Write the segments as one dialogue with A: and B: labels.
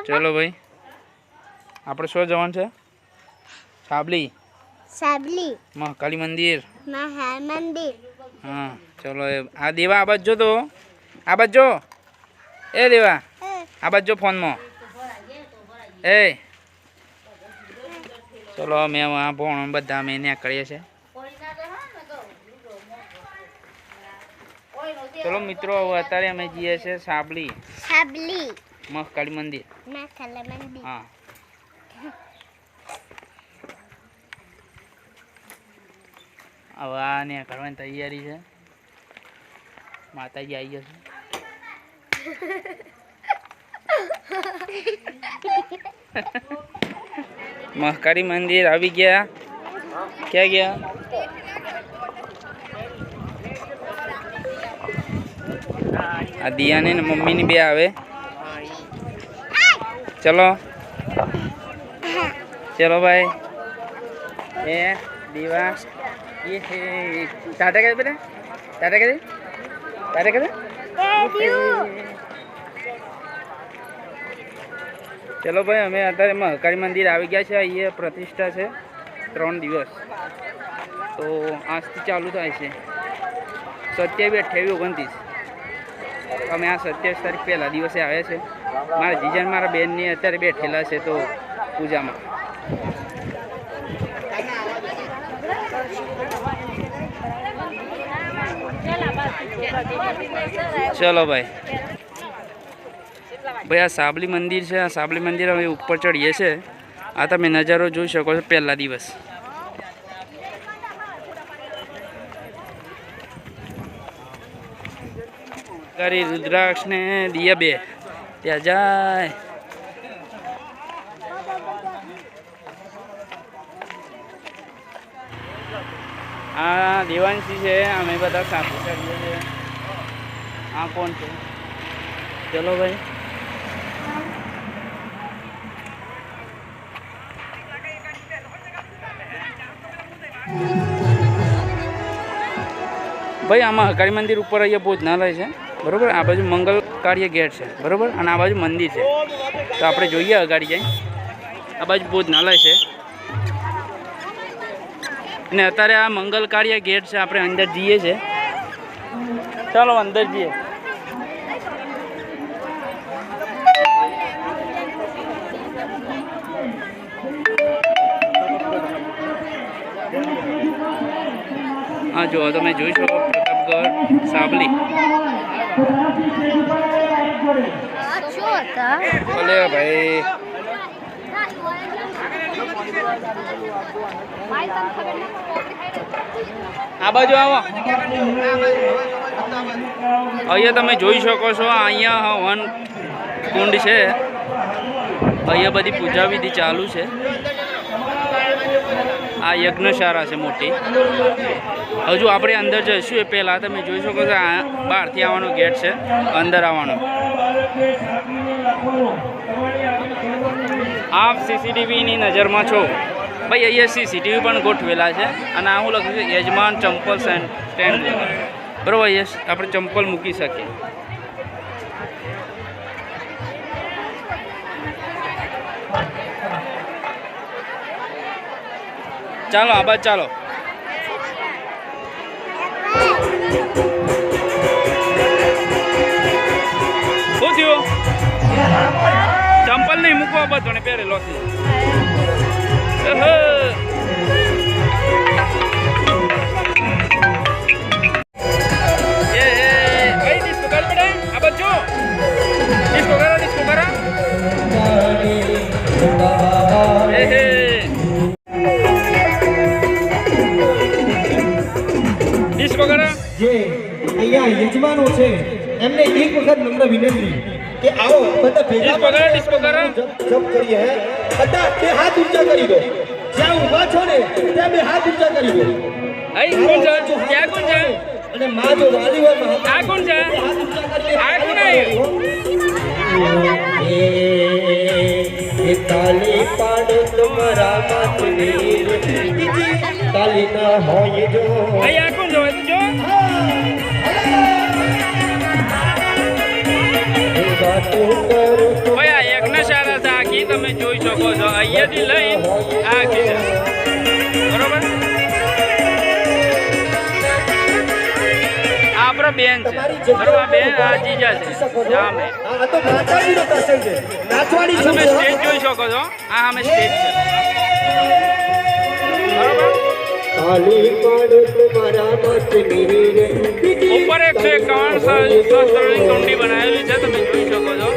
A: ચલો ભાઈ આપણે શું જવાનું છે? સાબલી મહાકાલી મંદિર. હા ચલો આ દેવા આ બાજુ જો તો આ બાજુ જો એ દેવા આ બાજુ જો ફોનમાં એ ચલો અમે આ ભણ બધા અમે ત્યાં કરીએ છીએ. ચલો મિત્રો અત્યારે અમે જઈએ છીએ સાબલી મહાકાલી મંદિર. હા હવે આ ને કરવાની તૈયારી છે. માતાજી આવી જશે. મહાકાળી મંદિર આવી ગયા. ક્યાં ગયા? આ દિયાને ને મમ્મીની બે આવે. ચલો ચલો ભાઈ એ દીવા टाटा कर बेटा टाटा कर टाटा कर चलो भाई અમે અત્યારે મહાકાળી મંદિર આવી ગયા છે. અહીંયા પ્રતિષ્ઠા છે 3 દિવસ તો આજથી ચાલુ થાય છે 27, 28, 29. અમે આ 27 તારીખ પહેલા દિવસે આવ્યા છે. મારા જીજાન મારા બેનની અત્યારે બેઠેલા છે તો પૂજામાં. ચલો ભાઈ આ સાબલી મંદિર છે. આ સાબલી મંદિર અમે ઉપર ચડીએ છીએ. આ તમે નજારો જોઈ શકો છો પહેલા દિવસ. કરી રુદ્રાક્ષ ને દિયા બે ત્યાં જાય. આ દેવાંશી છે. અમે બધા સાથે ચડીએ છીએ. આ કોણ છે? ચલો ભાઈ આમાં મહાકાળી મંદિર ઉપર અહીંયા ભોજનાલય છે બરોબર. આ બાજુ મંગલ કાર્ય ગેટ છે બરોબર અને આ બાજુ મંદિર છે. તો આપણે જોઈએ અગાડી જઈ. આ બાજુ ભોજનાલય છે ને અત્યારે આ મંગલ કાર્ય ગેટ છે. આપણે અંદર જઈએ છે. ચાલો અંદર જઈએ. હા જો તમે જોઈ શકો પ્રતાપગઢ સાબલી. ભલે ભાઈ આ બાજુ આવો. અહીંયા તમે જોઈ શકો છો અહીંયા હવન કુંડ છે. અહીંયા બધી પૂજા વિધિ ચાલુ છે. આ યજ્ઞશાળા છે મોટી. હજુ આપણે અંદર જઈશું એ પહેલાં તમે જોઈ શકો છો આ બહારથી આવવાનો ગેટ છે. અંદર આવવાનો આપ સીસીટીવીની નજરમાં છો ભાઈ. અહીંયા સીસીટીવી પણ ગોઠવેલા છે અને આ હું લખ્યું છે યજમાન ચંપલ સ્ટેન્ડ બરાબર. અહીંયા આપણે ચંપલ મૂકી શકીએ. ચાલો આ બાજુ ચાલો. શું થયું? ચંપલ નહીં મૂકવા બધોને પહેરેલો છે.
B: જે અહીંયા યજમાનો છે એમને એક વખત નમ્ર વિનંતી કે આવો બધા ભેગા જપ કરીએ. બધા બે હાથ ઊંચા કરી દો. જ્યાં ઊભા છો ને ત્યાં બે હાથ ઊંચા કરી દો.
A: કોણ છે? ક્યાં કોણ છે?
B: અને માં જો વાલી હોય
A: આ કોણ છે? આ કોણ
B: એ તાલી પાડ તમારા માથની તાલી ના હોય જો.
A: અહીંયા કોણ જોવે જો? ભાઈ આ યજ્ઞશાળા તમે જોઈ શકો છો અહીંયાથી લઈને આ ખીચા બરોબર આપણા બેન છે બરોબર આ બેન આ જીજા છે જામે
B: આ તો માતાજીનો પ્રસંગ છે નાચવાની
A: તમે સ્ટેજ જોઈ શકો છો આ અમે સ્ટેજ છે બરોબર ઉપર 151 શસ્ત્રની કુંડી બનાવેલી છે તમે જોઈ શકો છો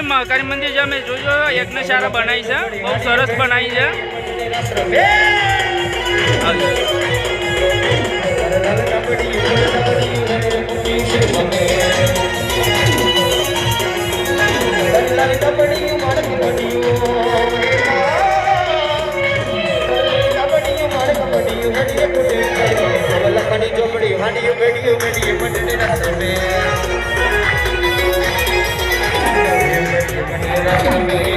A: મહાકાળી મંદિર જે અમે જોજો યજ્ઞશાળા બનાવી છે બહુ સરસ બનાવી છે
B: Thank you.